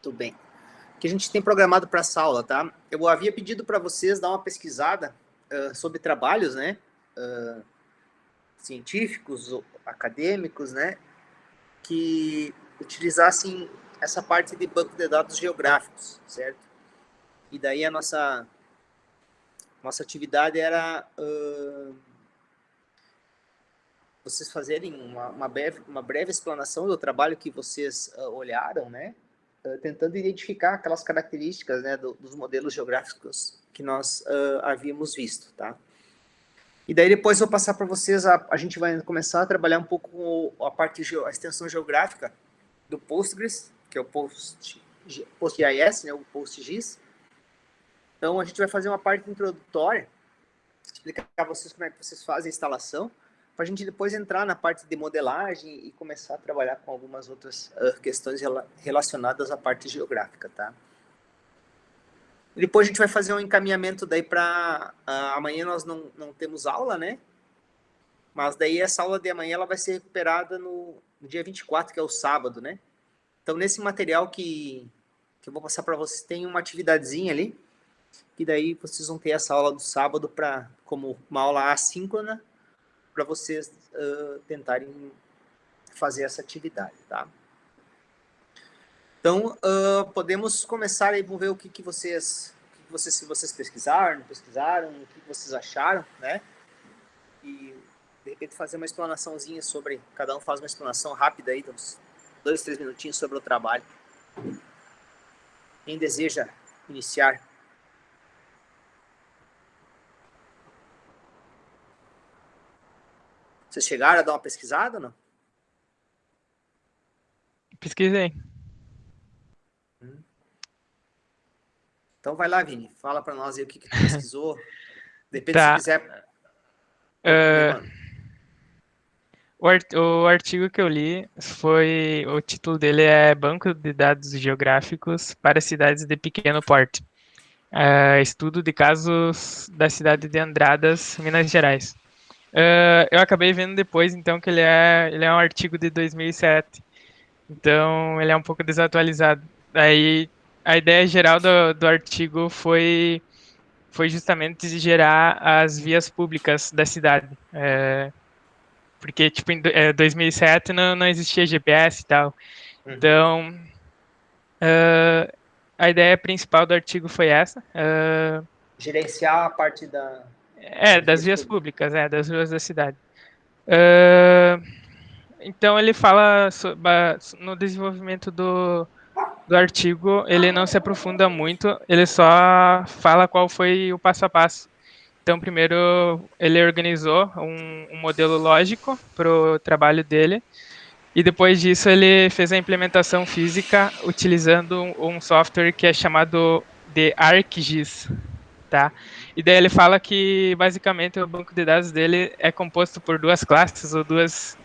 Tudo bem. O que a gente tem programado para essa aula, tá? Eu havia pedido para vocês dar uma pesquisada sobre trabalhos, né? Científicos, ou acadêmicos, né? Que utilizassem essa parte de banco de dados geográficos, certo? E daí a nossa atividade era vocês fazerem uma breve explanação do trabalho que vocês olharam, né? Tentando identificar aquelas características, né, dos modelos geográficos que nós havíamos visto, tá? E daí depois eu vou passar para vocês, a gente vai começar a trabalhar um pouco com a extensão geográfica do Postgres, que é o PostGIS, né, o PostGIS. Então a gente vai fazer uma parte introdutória, explicar para vocês como é que vocês fazem a instalação, para a gente depois entrar na parte de modelagem e começar a trabalhar com algumas outras questões relacionadas à parte geográfica, tá? E depois a gente vai fazer um encaminhamento daí para... amanhã nós não temos aula, né? Mas daí essa aula de amanhã ela vai ser recuperada no dia 24, que é o sábado, né? Então, nesse material que eu vou passar para vocês, tem uma atividadezinha ali, que daí vocês vão ter essa aula do sábado como uma aula assíncrona, para vocês tentarem fazer essa atividade, tá? Então, podemos começar aí, vamos ver o que vocês se vocês pesquisaram, não pesquisaram, o que vocês acharam, né? E, de repente, fazer uma explanaçãozinha sobre... Cada um faz uma explanação rápida aí, uns 2, 3 minutinhos sobre o trabalho. Quem deseja iniciar? Vocês chegaram a dar uma pesquisada ou não? Pesquisei. Então vai lá, Vini. Fala para nós aí o que tu pesquisou. Depende Tá. se quiser. O artigo que eu li foi... O título dele é Banco de Dados Geográficos para Cidades de Pequeno Porte. Estudo de casos da cidade de Andradas, Minas Gerais. Eu acabei vendo depois, então, que ele é um artigo de 2007. Então, ele é um pouco desatualizado. Aí, a ideia geral do artigo foi justamente gerar as vias públicas da cidade. Porque, tipo, em 2007 não existia GPS e tal. Então, a ideia principal do artigo foi essa. Gerenciar a parte das vias públicas, das ruas da cidade. Então, ele fala no desenvolvimento do artigo, ele não se aprofunda muito, ele só fala qual foi o passo a passo. Então, primeiro, ele organizou um modelo lógico para o trabalho dele, e depois disso ele fez a implementação física utilizando um software que é chamado de ArcGIS, tá? E daí ele fala que, basicamente, o banco de dados dele é composto por duas classes ou duas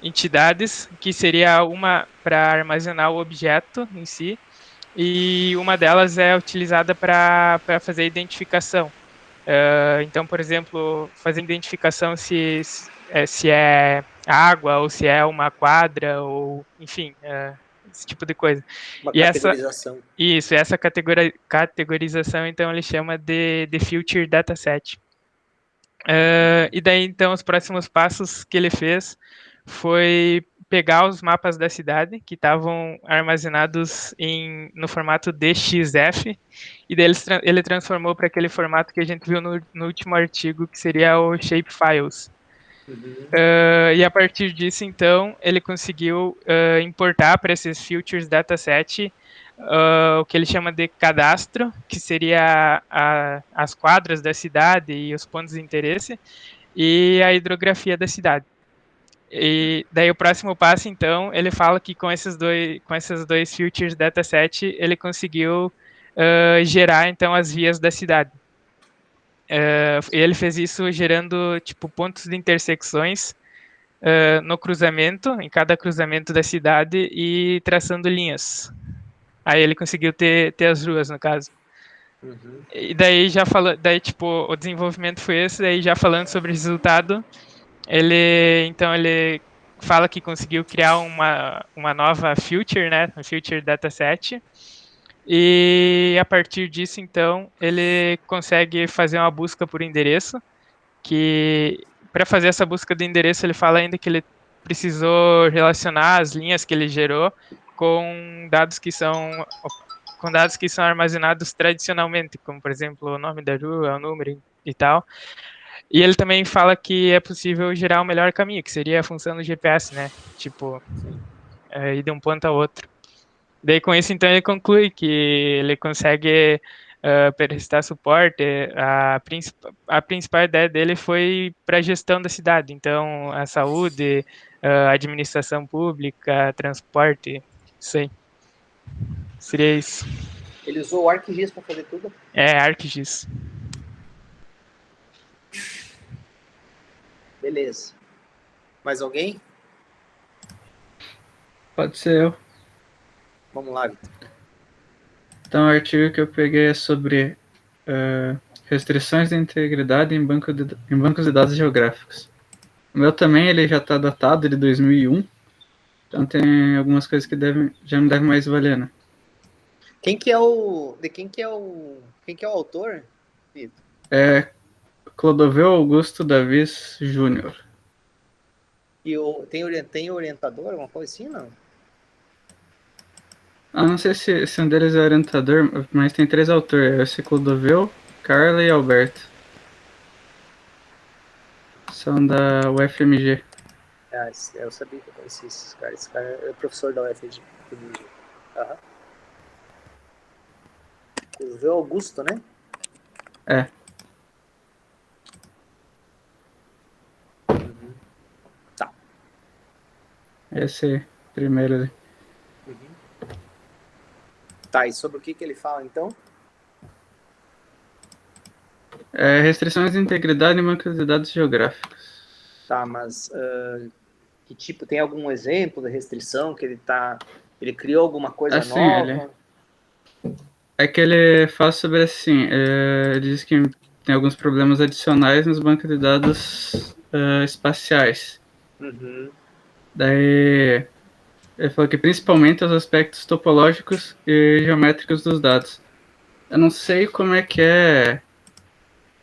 entidades, que seria uma para armazenar o objeto em si, e uma delas é utilizada para fazer identificação. Então, por exemplo, fazer identificação se é água ou se é uma quadra, ou enfim, esse tipo de coisa. Uma categorização. Essa categorização, então, ele chama de Future Dataset. E daí, então, os próximos passos que ele fez foi pegar os mapas da cidade, que estavam armazenados no formato DXF, e daí ele transformou para aquele formato que a gente viu no último artigo, que seria o Shapefiles. E a partir disso, então, ele conseguiu importar para esses Futures Dataset o que ele chama de cadastro, que seria as quadras da cidade e os pontos de interesse, e a hidrografia da cidade. E daí o próximo passo, então, ele fala que com esses dois Futures Dataset, ele conseguiu gerar, então, as vias da cidade. E ele fez isso gerando, tipo, pontos de intersecções no cruzamento, em cada cruzamento da cidade, e traçando linhas. Aí ele conseguiu ter as ruas, no caso. E daí tipo, o desenvolvimento foi esse, daí já falando sobre o resultado, ele fala que conseguiu criar uma nova feature, né, um feature dataset, e a partir disso, então, ele consegue fazer uma busca por endereço, que para fazer essa busca do endereço, ele fala ainda que ele precisou relacionar as linhas que ele gerou com dados que são armazenados tradicionalmente, como por exemplo o nome da rua, o número e tal. E ele também fala que é possível gerar o melhor caminho, que seria a função do GPS, né? Tipo, ir de um ponto a outro. Daí com isso, então, ele conclui que ele consegue prestar suporte. A principal ideia dele foi para a gestão da cidade, então a saúde, a administração pública, transporte, isso aí. Seria isso. Ele usou o ArcGIS para fazer tudo? É, ArcGIS. Beleza. Mais alguém? Pode ser eu. Vamos lá, Vitor. Então, o artigo que eu peguei é sobre restrições de integridade em bancos de dados geográficos. O meu também ele já está datado de 2001, então tem algumas coisas que já não devem mais valer, né? Quem que é o autor, Vitor? É Clodoveu Augusto Davis Júnior. E tem orientador, alguma coisa assim, não? Não sei se um deles é orientador, mas tem 3 autores. Esse Clodoveu, Carla e Alberto. São da UFMG. Eu sabia que eu conhecia esses caras. Esse cara é professor da UFMG. Aham. O Augusto, né? É. Uhum. Tá. Esse primeiro ali. Uhum. Tá, e sobre o que ele fala, então? Restrições de integridade em bancos de dados geográficos. Tá, mas que tipo, tem algum exemplo de restrição que ele criou alguma coisa Assim, nova? É que ele fala sobre assim, ele diz que tem alguns problemas adicionais nos bancos de dados espaciais. Uhum. Daí ele falou que principalmente os aspectos topológicos e geométricos dos dados. Eu não sei como é que é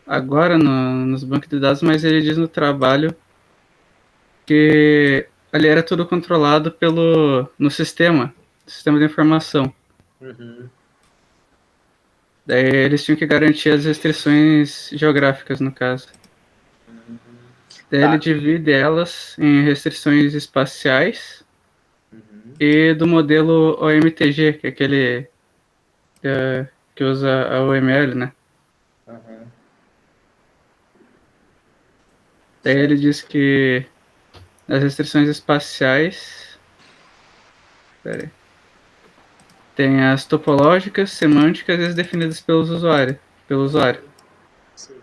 agora nos bancos de dados, mas ele diz no trabalho que ali era tudo controlado no sistema de informação. Uhum. Daí eles tinham que garantir as restrições geográficas, no caso. Uhum. Daí ele divide elas em restrições espaciais e do modelo OMTG, que é aquele que usa a UML, né? Uhum. Daí ele diz que as restrições espaciais tem as topológicas, semânticas e as definidas pelo usuário. Sim.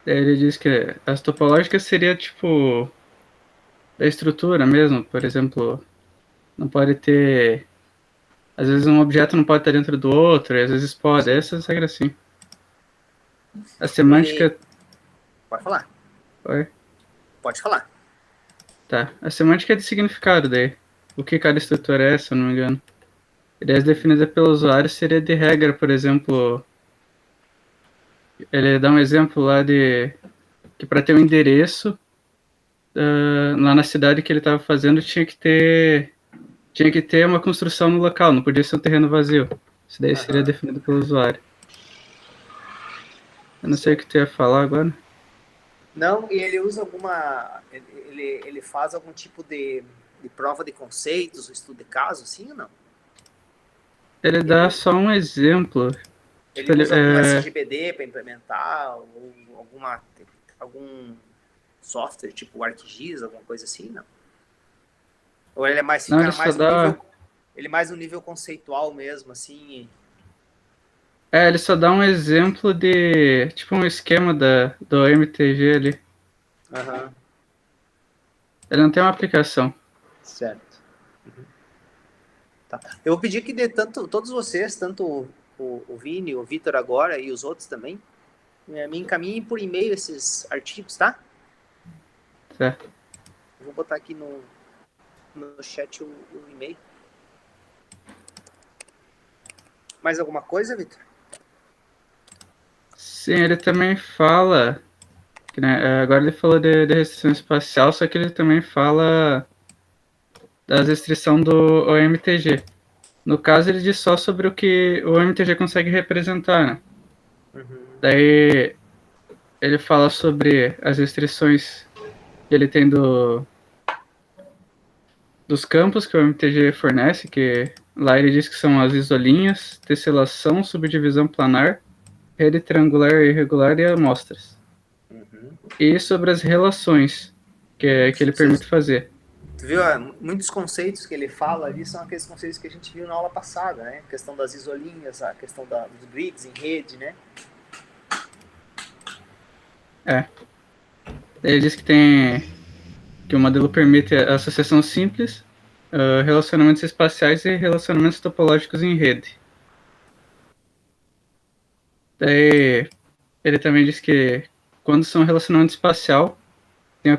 Daí ele diz que as topológicas seria tipo da estrutura mesmo, por exemplo, não pode ter. Às vezes um objeto não pode estar dentro do outro, e às vezes pode. Essas regras sim. A semântica. Pode falar. Oi? Pode falar. Tá. A semântica é de significado daí. O que cada estrutura é, se eu não me engano. Ideias definidas pelo usuário seria de regra, por exemplo. Ele dá um exemplo lá de que para ter um endereço lá na cidade que ele estava fazendo tinha que ter uma construção no local, não podia ser um terreno vazio. Isso daí seria definido pelo usuário. Eu não sei o que tu ia falar agora. Não, e ele usa ele faz algum tipo de prova de conceitos, estudo de caso, sim ou não? Ele dá só um exemplo. Ele Tipo, usa algum SGBD para implementar, ou algum software, tipo o ArcGIS, alguma coisa assim, não? Ou ele é mais, não, ele mais no nível conceitual mesmo, assim? Ele só dá um exemplo de, tipo, um esquema do MTG ali. Aham. Ele não tem uma aplicação. Certo. Uhum. Tá. Eu vou pedir que todos vocês, tanto o Vini, o Vitor agora e os outros também, me encaminhem por e-mail esses artigos, tá? Certo. Eu vou botar aqui no chat o e-mail. Mais alguma coisa, Vitor? Sim, ele também fala, que, né, agora ele falou de restrição espacial, só que ele também fala das restrições do OMTG. No caso, ele diz só sobre o que o OMTG consegue representar, né? Daí ele fala sobre as restrições que ele tem dos campos que o MTG fornece, que lá ele diz que são as isolinhas, tesselação, subdivisão planar, rede triangular e irregular e amostras. E sobre as relações que ele permite fazer. Tu viu, muitos conceitos que ele fala ali são aqueles conceitos que a gente viu na aula passada, né? A questão das isolinhas, a questão dos grids em rede, né? Ele diz que o modelo permite a associação simples, relacionamentos espaciais e relacionamentos topológicos em rede. Daí ele também diz que quando são relacionamento espacial, tem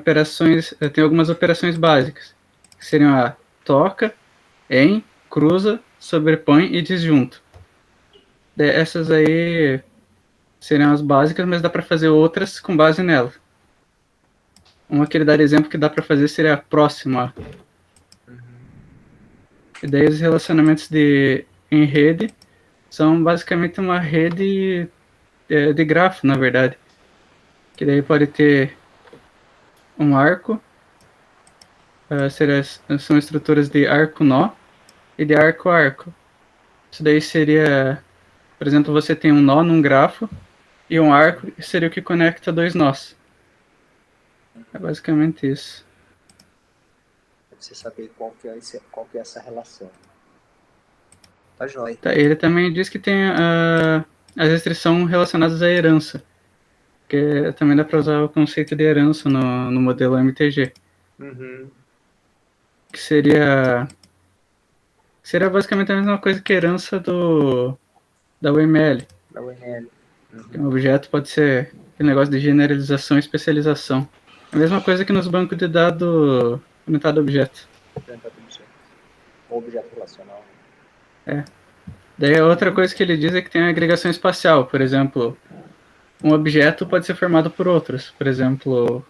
algumas operações básicas, que seriam a toca, em, cruza, sobrepõe e disjunto. Essas aí seriam as básicas, mas dá para fazer outras com base nela. Uma que ele dá exemplo que dá para fazer seria a próxima. E daí os relacionamentos em rede são basicamente uma rede de grafo, na verdade. Que daí pode ter um arco, são estruturas de arco-nó e de arco-arco. Isso daí seria, por exemplo, você tem um nó num grafo e um arco seria o que conecta dois nós. É basicamente isso. Pra você saber qual que é essa relação. Tá jóia. Tá, ele também diz que tem as restrições relacionadas à herança. Que também dá para usar o conceito de herança no modelo MTG. Que seria basicamente a mesma coisa que a herança da UML. Da UML. Um objeto pode ser aquele negócio de generalização e especialização. A mesma coisa que nos bancos de dados orientado a objeto. Objeto relacional. Daí a outra coisa que ele diz é que tem a agregação espacial. Por exemplo, um objeto pode ser formado por outros. Por exemplo,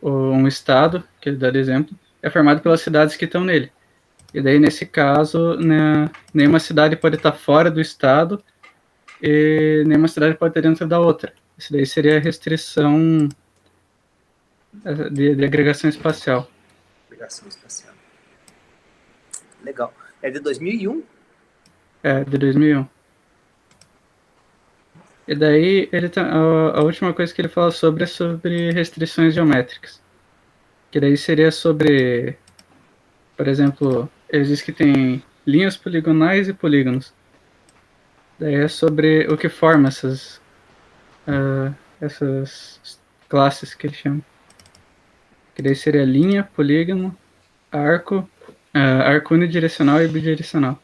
um estado, que ele dá de exemplo, é formado pelas cidades que estão nele. E daí, nesse caso, né, nenhuma cidade pode estar fora do estado e nenhuma cidade pode estar dentro da outra. Isso daí seria a restrição de agregação espacial. Agregação espacial. Legal. É de 2001? É, de 2001. E daí, a última coisa que ele fala sobre é sobre restrições geométricas. Que daí seria sobre, por exemplo, ele diz que tem linhas poligonais e polígonos. Daí é sobre o que forma essas classes que ele chama. Que daí seria linha, polígono, arco, arco unidirecional e bidirecional.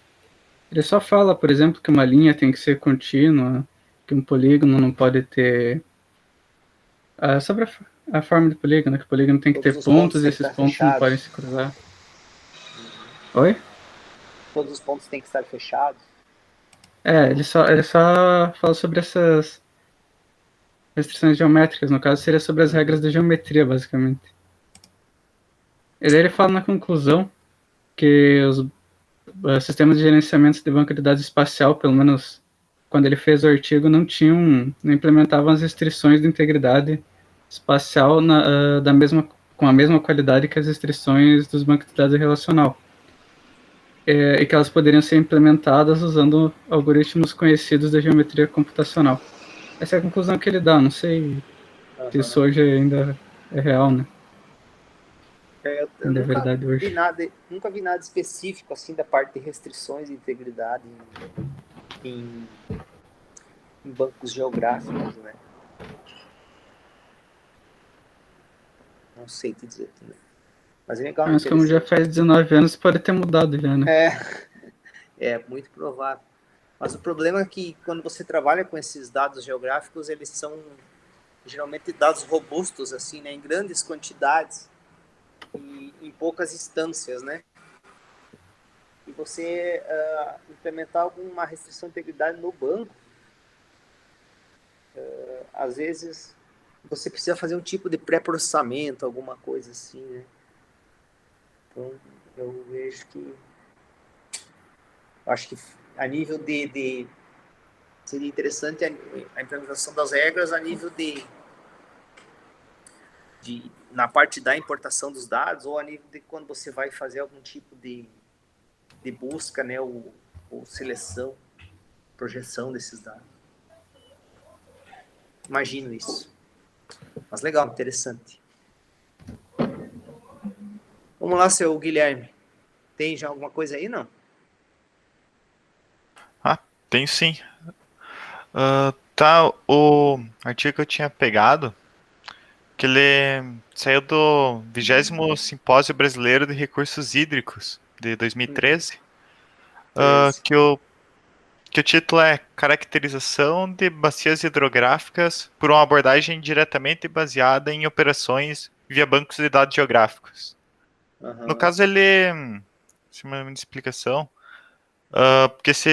Ele só fala, por exemplo, que uma linha tem que ser contínua, que um polígono não pode ter... sobre a forma de polígono, que o polígono tem que ter pontos e esses pontos não podem se cruzar. Oi? Todos os pontos têm que estar fechados. Ele só fala sobre essas restrições geométricas. No caso, seria sobre as regras da geometria, basicamente. E daí ele fala na conclusão que os sistemas de gerenciamento de banco de dados espacial, pelo menos quando ele fez o artigo, não implementavam as restrições de integridade espacial com a mesma qualidade que as restrições dos bancos de dados relacional. E que elas poderiam ser implementadas usando algoritmos conhecidos da geometria computacional. Essa é a conclusão que ele dá. Não sei se isso hoje ainda é real, né? Eu nunca vi nada específico assim da parte de restrições de integridade em bancos geográficos, né? Não sei te dizer também. Mas é legal. Mas como já faz 19 anos, pode ter mudado já, né? É muito provável. Mas o problema é que quando você trabalha com esses dados geográficos, eles são geralmente dados robustos, assim, né? Em grandes quantidades e em poucas instâncias, né? você implementar alguma restrição de integridade no banco, às vezes você precisa fazer um tipo de pré-processamento, alguma coisa assim, né? Então, eu vejo que acho que a nível seria interessante a implementação das regras a nível na parte da importação dos dados ou a nível de quando você vai fazer algum tipo de busca, né, ou seleção, projeção desses dados. Imagino isso. Mas legal, interessante. Vamos lá, seu Guilherme. Tem já alguma coisa aí, não? Tem sim. Tá, o artigo que eu tinha pegado, que ele saiu do 20º Simpósio Brasileiro de Recursos Hídricos, de 2013, que o título é Caracterização de bacias hidrográficas por uma abordagem diretamente baseada em operações via bancos de dados geográficos. No caso, ele... Chama uma explicação. Porque esse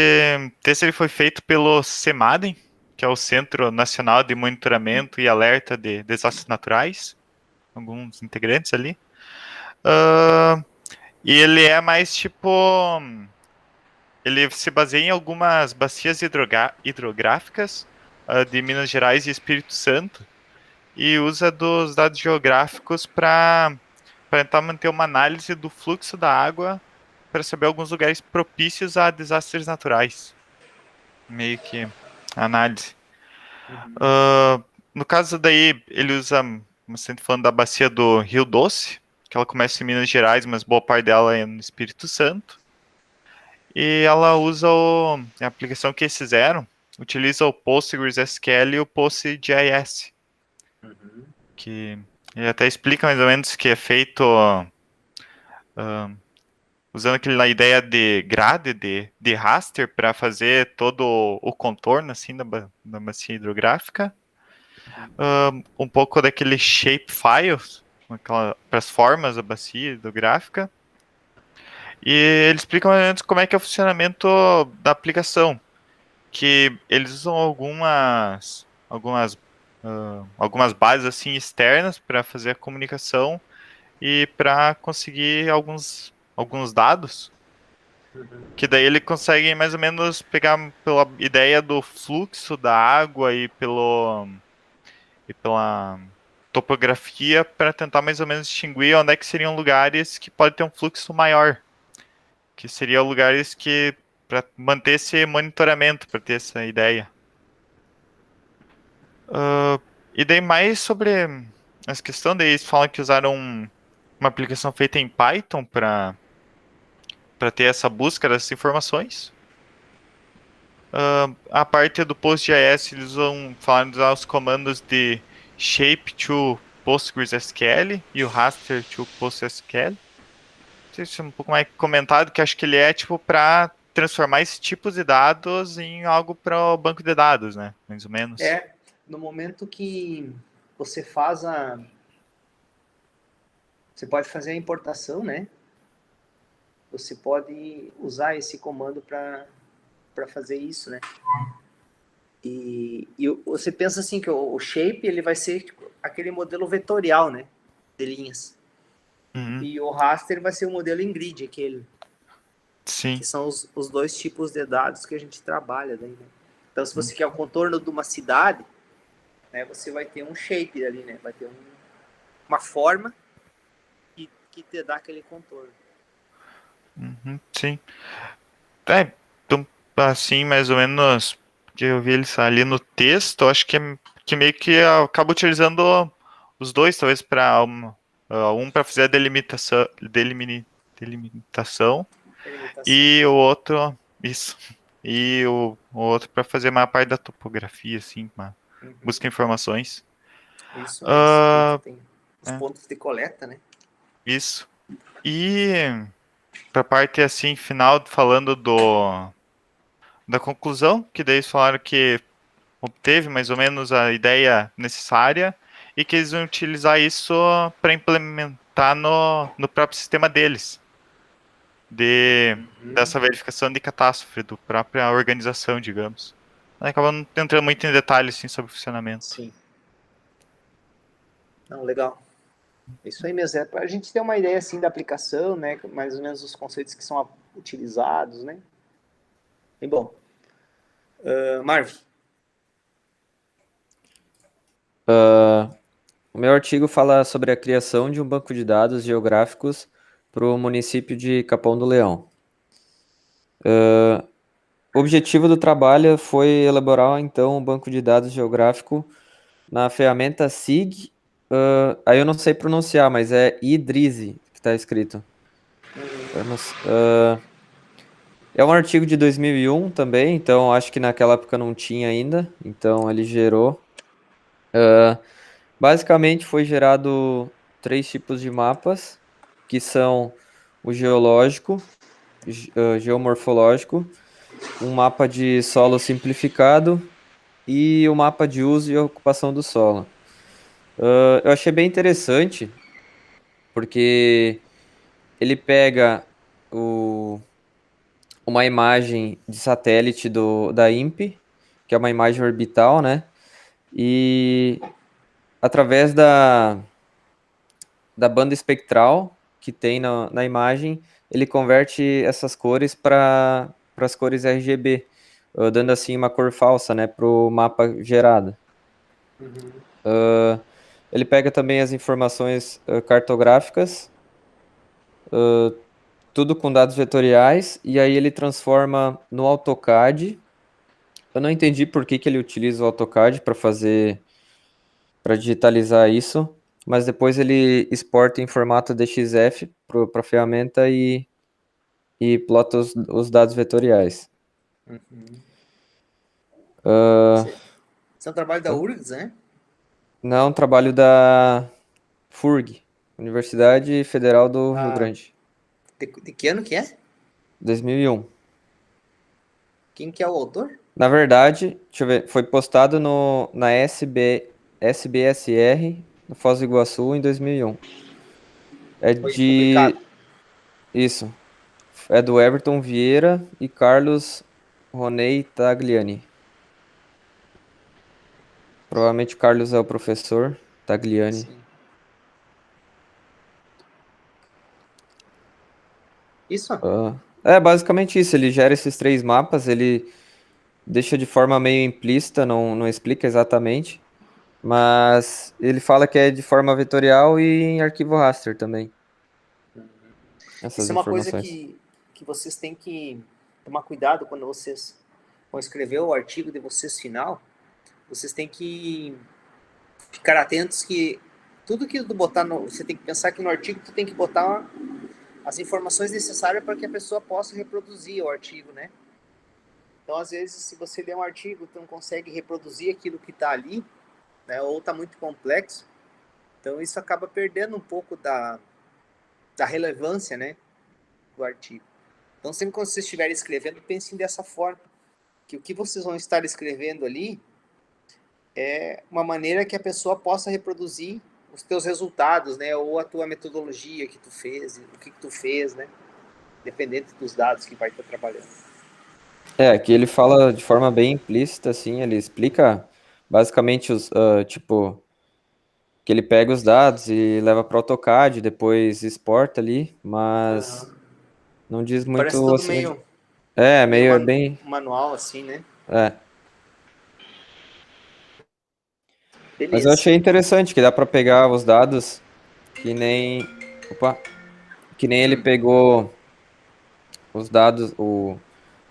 texto ele foi feito pelo CEMADEM, que é o Centro Nacional de Monitoramento e Alerta de Desastres Naturais, alguns integrantes ali. E ele é mais tipo... Ele se baseia em algumas bacias hidrográficas de Minas Gerais e Espírito Santo e usa dos dados geográficos para tentar manter uma análise do fluxo da água para saber alguns lugares propícios a desastres naturais. Meio que análise. No caso daí, ele usa, sempre falando da bacia do Rio Doce, que ela começa em Minas Gerais, mas boa parte dela é no Espírito Santo. E ela usa a aplicação que eles fizeram, utiliza o PostgreSQL e o PostGIS. Que ele até explica mais ou menos que é feito usando aquela ideia de grade, de raster, para fazer todo o contorno assim, da bacia hidrográfica. Um pouco daquele shapefile, para as formas da bacia hidrográfica. E ele explica mais ou menos como é que é o funcionamento da aplicação. Que eles usam algumas bases assim, externas para fazer a comunicação e para conseguir alguns dados, que daí ele consegue mais ou menos pegar pela ideia do fluxo da água e pela topografia para tentar mais ou menos distinguir onde é que seriam lugares que pode ter um fluxo maior, que seriam lugares que para manter esse monitoramento, para ter essa ideia. E daí mais sobre essa questão, daí eles falam que usaram uma aplicação feita em Python para ter essa busca dessas informações. A parte do PostGIS, eles falaram de usar os comandos de shape to PostgreSQL e o raster to PostgreSQL. Isso é um pouco mais comentado, que acho que ele é tipo para transformar esse tipo de dados em algo para o banco de dados, né? Mais ou menos. No momento que você você pode fazer a importação, né? Você pode usar esse comando para fazer isso, né? E você pensa assim que o shape ele vai ser tipo, aquele modelo vetorial, né? De linhas. E o raster vai ser o modelo em grid, aquele. Sim. Que são os dois tipos de dados que a gente trabalha daí, né? Então, se você quer o contorno de uma cidade, né, você vai ter um shape ali, né? Vai ter uma forma que te dá aquele contorno. Sim. Então, assim, mais ou menos, que eu vi eles ali no texto, acho que meio que acaba utilizando os dois, talvez para um para fazer a delimitação e o outro e o outro para fazer uma parte da topografia, assim, busca informações. Isso, tem os pontos de coleta, né? Isso. E para a parte assim final, falando da conclusão, que daí eles falaram que obteve mais ou menos a ideia necessária e que eles vão utilizar isso para implementar no próprio sistema deles, dessa verificação de catástrofe, do própria organização, digamos. Acaba não entrando muito em detalhes assim, sobre o funcionamento. Sim. Não, legal. Isso aí mesmo, é para a gente ter uma ideia assim da aplicação, né? Mais ou menos os conceitos que são utilizados, né? Bem bom. Marvin. O meu artigo fala sobre a criação de um banco de dados geográficos para o município de Capão do Leão. O objetivo do trabalho foi elaborar, então, um banco de dados geográfico na ferramenta SIG. Aí eu não sei pronunciar, mas é Idrizi que está escrito. É um artigo de 2001 também, então acho que naquela época não tinha ainda, então ele gerou. Basicamente foi gerado 3 tipos de mapas, que são o geológico, geomorfológico, um mapa de solo simplificado e o mapa de uso e ocupação do solo. Eu achei bem interessante, porque ele pega uma imagem de satélite da INPE, que é uma imagem orbital, né? E através da banda espectral que tem na imagem, ele converte essas cores para as cores RGB, dando assim uma cor falsa, né, para o mapa gerado. Ele pega também as informações cartográficas, tudo com dados vetoriais, e aí ele transforma no AutoCAD. Eu não entendi por que ele utiliza o AutoCAD para digitalizar isso, mas depois ele exporta em formato DXF para a ferramenta e plota os dados vetoriais. Esse é um trabalho da URGS, né? Não, trabalho da FURG, Universidade Federal do Rio Grande. De que ano que é? 2001. Quem que é o autor? Na verdade, deixa eu ver, foi postado na SBSR, no Foz do Iguaçu, em 2001. Foi publicado. Isso. É do Everton Vieira e Carlos Ronei Tagliani. Provavelmente o Carlos é o professor Tagliani. Sim. Isso? É basicamente isso. Ele gera esses 3 mapas, ele deixa de forma meio implícita, não explica exatamente, mas ele fala que é de forma vetorial e em arquivo raster também. Essas Isso é uma coisa informações. que vocês têm que tomar cuidado quando vocês vão escrever o artigo de vocês final. Vocês têm que ficar atentos que tudo que tu botar você tem que pensar que no artigo tu tem que botar as informações necessárias para que a pessoa possa reproduzir o artigo, né? Então, às vezes, se você lê um artigo, tu não consegue reproduzir aquilo que está ali, né? Ou está muito complexo, então isso acaba perdendo um pouco da relevância, né, do artigo. Então, sempre quando vocês estiverem escrevendo, pensem dessa forma, que o que vocês vão estar escrevendo ali é uma maneira que a pessoa possa reproduzir os teus resultados, né, ou a tua metodologia que tu fez, o que tu fez, né, dependendo dos dados que vai estar trabalhando. Aqui ele fala de forma bem implícita, assim, ele explica basicamente tipo, que ele pega os dados e leva para o AutoCAD, depois exporta ali, mas não diz muito Parece tudo acima meio é bem manual, assim, né? Mas eu achei interessante que dá para pegar os dados que nem ele pegou os dados,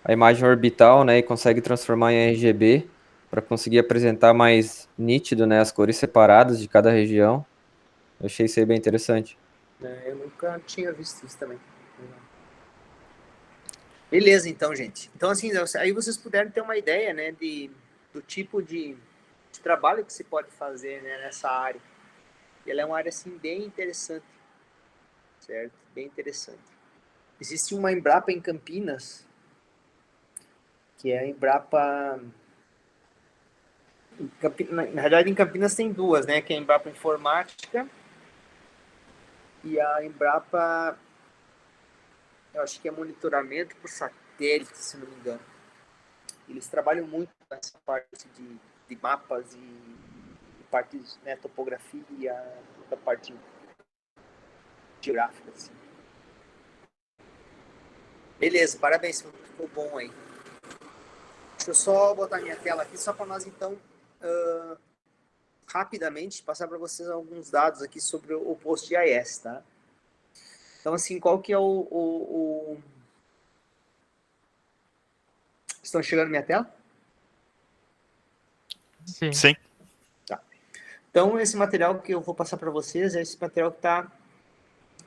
a imagem orbital, né, e consegue transformar em RGB para conseguir apresentar mais nítido, né, as cores separadas de cada região. Eu achei isso aí bem interessante. Eu nunca tinha visto isso também. Beleza, então, gente. Então, assim, aí vocês puderam ter uma ideia, né, do tipo de trabalho que se pode fazer, né, nessa área. E ela é uma área, assim, bem interessante, certo? Bem interessante. Existe uma Embrapa em Campinas, que é a Embrapa... Na verdade, em Campinas tem 2, né, que é a Embrapa Informática e a Embrapa eu acho que é monitoramento por satélite, se não me engano. Eles trabalham muito nessa parte de mapas e parte, né, topografia, da parte geográfica, assim. Beleza, parabéns, ficou bom aí. Deixa eu só botar minha tela aqui, só para nós, então, rapidamente passar para vocês alguns dados aqui sobre o PostGIS, tá? Então, assim, qual que é Estão chegando na minha tela? Sim. Sim. Tá. Então, esse material que eu vou passar para vocês é esse material que está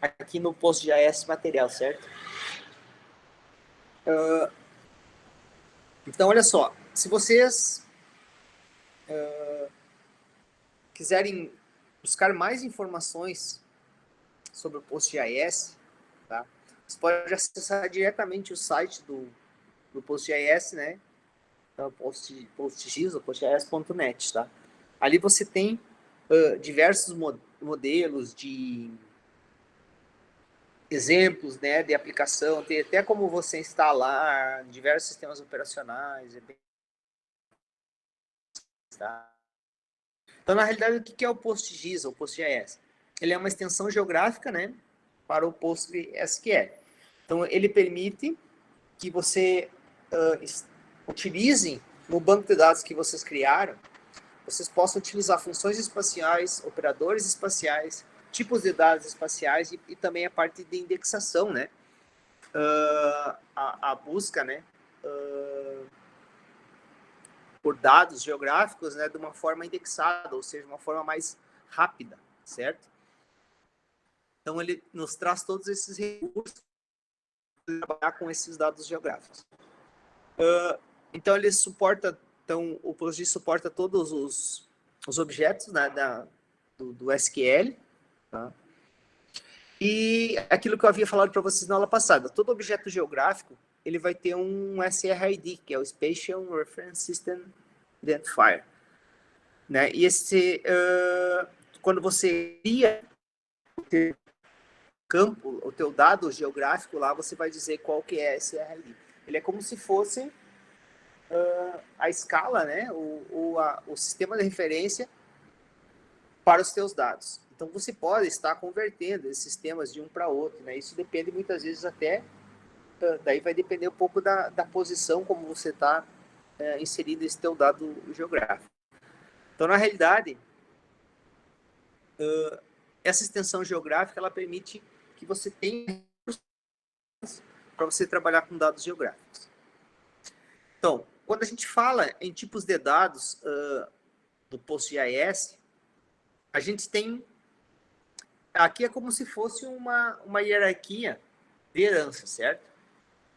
aqui no PostGIS material, certo? Então, olha só, se vocês quiserem buscar mais informações sobre o PostGIS, tá? Você pode acessar diretamente o site do PostGIS, né? Então, PostGIS ou postgis.net, tá? Ali você tem diversos modelos de exemplos, né, de aplicação, tem até como você instalar diversos sistemas operacionais, tá? Então, na realidade, o que é o PostGIS ou PostGIS? Ele é uma extensão geográfica, né, para o PostgreSQL. Então, ele permite que você utilize no banco de dados que vocês criaram, vocês possam utilizar funções espaciais, operadores espaciais, tipos de dados espaciais e também a parte de indexação, né? A busca, né? Por dados geográficos, né? De uma forma indexada, ou seja, uma forma mais rápida, certo? Então, ele nos traz todos esses recursos para trabalhar com esses dados geográficos. Então, ele suporta, então, o PostGIS suporta todos os objetos, né, do SQL, tá? E aquilo que eu havia falado para vocês na aula passada, todo objeto geográfico, ele vai ter um SRID, que é o Spatial Reference System Identifier, né? E esse, quando você cria o teu campo, o teu dado geográfico lá, você vai dizer qual que é esse SRID. Ele é como se fosse a escala, né? O sistema de referência para os teus dados. Então, você pode estar convertendo esses sistemas de um para outro, né? Isso depende muitas vezes até, daí vai depender um pouco da posição como você está inserido esse teu dado geográfico. Então, na realidade, essa extensão geográfica, ela permite que você tenha para você trabalhar com dados geográficos. Então, quando a gente fala em tipos de dados do PostGIS, a gente tem... Aqui é como se fosse uma hierarquia de herança, certo?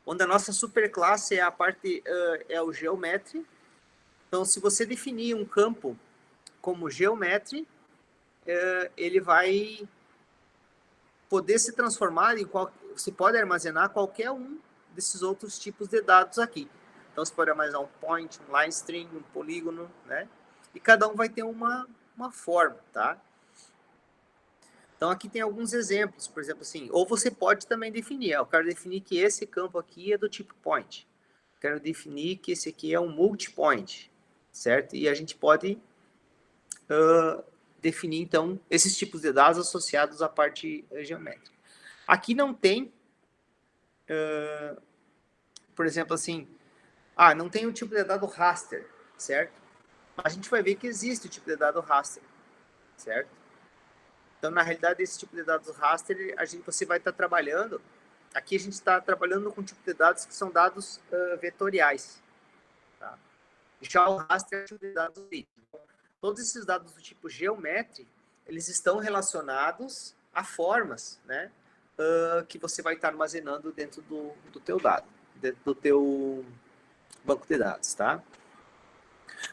Onde a nossa superclasse é a parte, é o Geometry. Então, se você definir um campo como Geometry, ele vai poder se transformar em você pode armazenar qualquer um desses outros tipos de dados aqui. Então, você pode armazenar um point, um line string, um polígono, né? E cada um vai ter uma forma, tá? Então, aqui tem alguns exemplos, por exemplo, assim, ou você pode também definir, eu quero definir que esse campo aqui é do tipo point, quero definir que esse aqui é um multipoint, certo? E a gente pode definir, então, esses tipos de dados associados à parte geométrica. Aqui não tem, por exemplo, assim, não tem o tipo de dado raster, certo? Mas a gente vai ver que existe o tipo de dado raster, certo? Então, na realidade, esse tipo de dados raster, você vai estar trabalhando... Aqui a gente está trabalhando com um tipo de dados que são dados vetoriais. Tá? Já o raster é um tipo de dados líquidos. Todos esses dados do tipo geometry, eles estão relacionados a formas, né? Que você vai estar armazenando dentro do teu dado, dentro do teu banco de dados, tá?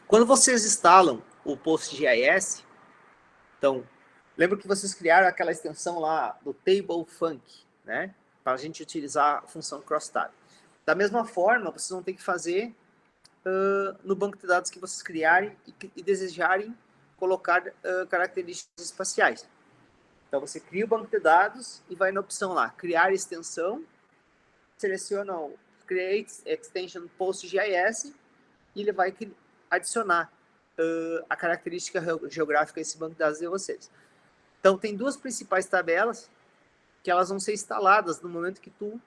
Quando vocês instalam o PostGIS, então... Lembra que vocês criaram aquela extensão lá do Table Func, né? Para a gente utilizar a função crosstab. Da mesma forma, vocês vão ter que fazer no banco de dados que vocês criarem e desejarem colocar características espaciais. Então, você cria o banco de dados e vai na opção lá, criar extensão, seleciona o Create Extension PostGIS e ele vai adicionar a característica geográfica a esse banco de dados de vocês. Então, tem duas principais tabelas que elas vão ser instaladas no momento que tu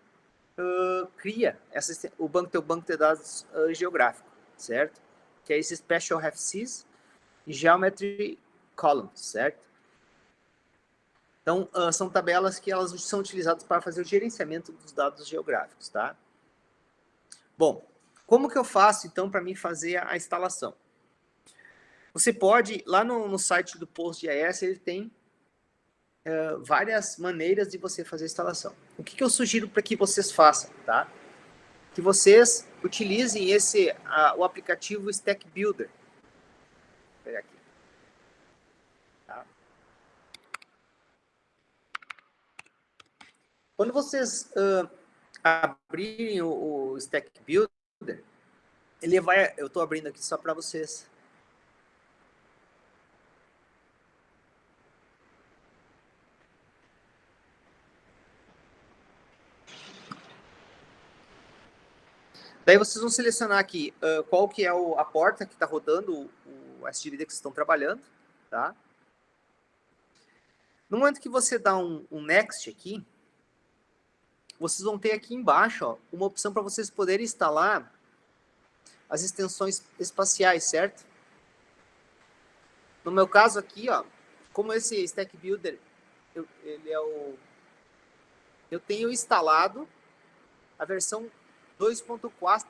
cria o teu banco de dados geográfico, certo? Que é esse Special FCs e Geometry Columns, certo? Então, são tabelas que elas são utilizadas para fazer o gerenciamento dos dados geográficos, tá? Bom, como que eu faço, então, para mim fazer a instalação? Você pode, lá no site do PostGIS, ele tem várias maneiras de você fazer a instalação. O que eu sugiro para que vocês façam, tá? Que vocês utilizem o aplicativo Stack Builder. Vou pegar aqui. Tá? Quando vocês abrirem o Stack Builder, eu estou abrindo aqui só para vocês. Daí vocês vão selecionar aqui qual que é a porta que está rodando o SGBD que vocês estão trabalhando, tá? No momento que você dá um Next aqui, vocês vão ter aqui embaixo, ó, uma opção para vocês poderem instalar as extensões espaciais, certo? No meu caso aqui, ó, como esse Stack Builder, eu tenho instalado a versão 2.4,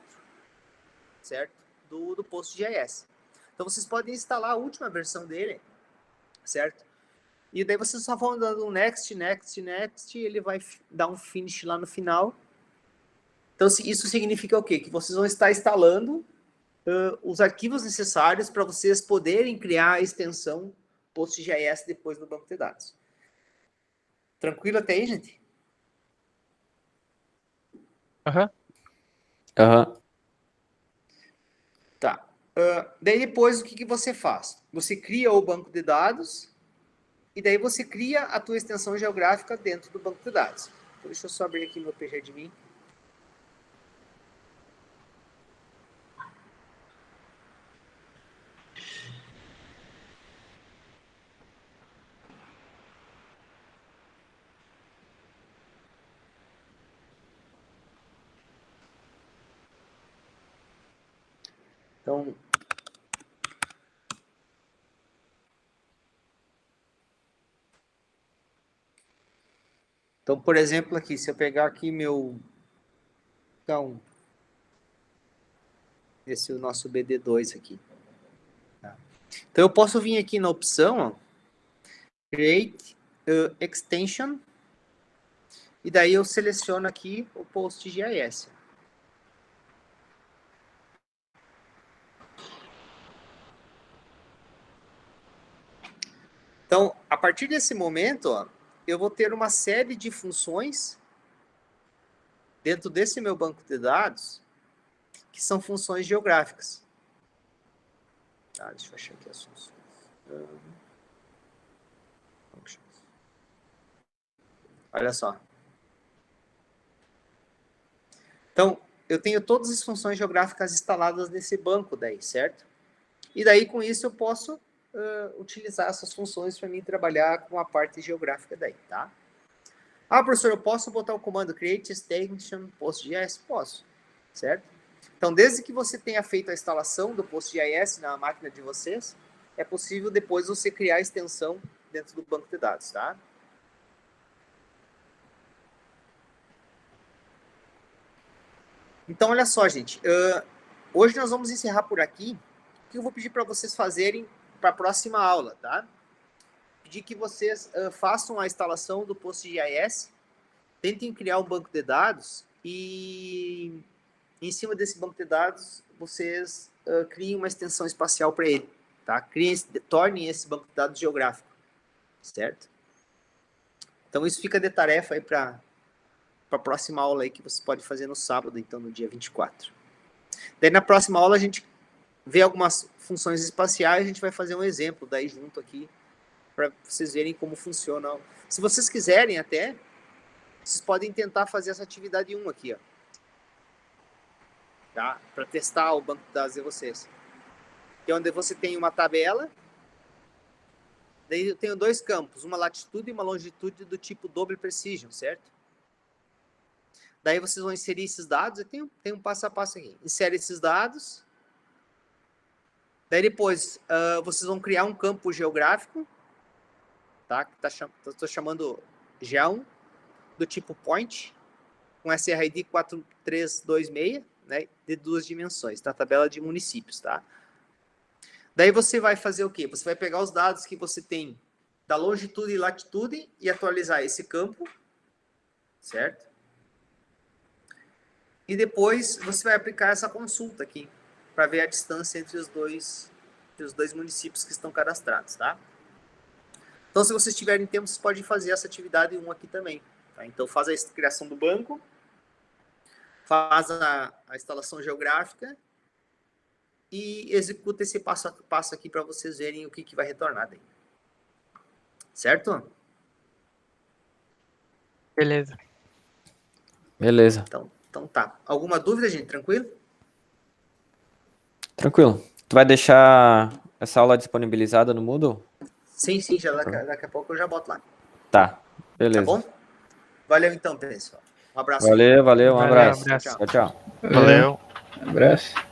certo? Do PostGIS. Então, vocês podem instalar a última versão dele, certo? E daí vocês só vão dando um next, next, next, e ele vai dar um finish lá no final. Então, isso significa o quê? Que vocês vão estar instalando os arquivos necessários para vocês poderem criar a extensão PostGIS depois no banco de dados. Tranquilo até aí, gente? Aham. Tá. Daí depois o que você faz? Você cria o banco de dados e daí você cria a tua extensão geográfica dentro do banco de dados. Então, deixa eu só abrir aqui meu PGAdmin. Então, por exemplo, aqui, se eu pegar aqui esse é o nosso BD2 aqui. Tá? Então, eu posso vir aqui na opção, ó, Create Extension, e daí eu seleciono aqui o PostGIS. Então, a partir desse momento, ó, eu vou ter uma série de funções dentro desse meu banco de dados que são funções geográficas. Tá, deixa eu achar aqui as funções. Olha só. Então, eu tenho todas as funções geográficas instaladas nesse banco daí, certo? E daí, com isso, eu posso utilizar essas funções para mim trabalhar com a parte geográfica daí, tá? Ah, professor, eu posso botar o comando create extension PostGIS? Posso, certo? Então, desde que você tenha feito a instalação do PostGIS na máquina de vocês, é possível depois você criar a extensão dentro do banco de dados, tá? Então, olha só, gente. Hoje nós vamos encerrar por aqui. O que eu vou pedir para vocês fazerem para a próxima aula, tá? Pedir que vocês façam a instalação do PostGIS, tentem criar um banco de dados e em cima desse banco de dados vocês criem uma extensão espacial para ele, tá? Tornem esse banco de dados geográfico, certo? Então isso fica de tarefa aí para a próxima aula aí que você pode fazer no sábado, então no dia 24. Daí na próxima aula a gente vê algumas funções espaciais, a gente vai fazer um exemplo daí junto aqui, para vocês verem como funciona. Se vocês quiserem até, vocês podem tentar fazer essa atividade 1 aqui, ó. Tá? Para testar o banco de dados de vocês. Que é onde você tem uma tabela. Daí eu tenho 2 campos, uma latitude e uma longitude do tipo double precision, certo? Daí vocês vão inserir esses dados, e tem um passo a passo aqui. Insere esses dados. Daí depois vocês vão criar um campo geográfico, tá? Que estou chamando GA1, do tipo point, com SRID 4326, né? De 2 dimensões, tá? Tabela de municípios, tá? Daí você vai fazer o quê? Você vai pegar os dados que você tem da longitude e latitude e atualizar esse campo, certo? E depois você vai aplicar essa consulta aqui, para ver a distância entre os dois municípios que estão cadastrados, tá? Então, se vocês tiverem tempo, vocês podem fazer essa atividade 1 aqui também, tá? Então, faz a criação do banco, faz a instalação geográfica, e executa esse passo a passo aqui para vocês verem o que vai retornar daí. Certo? Beleza. Beleza. Então tá. Alguma dúvida, gente? Tranquilo? Tranquilo. Tu vai deixar essa aula disponibilizada no Moodle? Sim, já daqui a pouco eu já boto lá. Tá. Beleza. Tá bom? Valeu então, pessoal. Um abraço. Valeu, um Valeu, abraço. abraço. Tchau. Valeu. Abraço.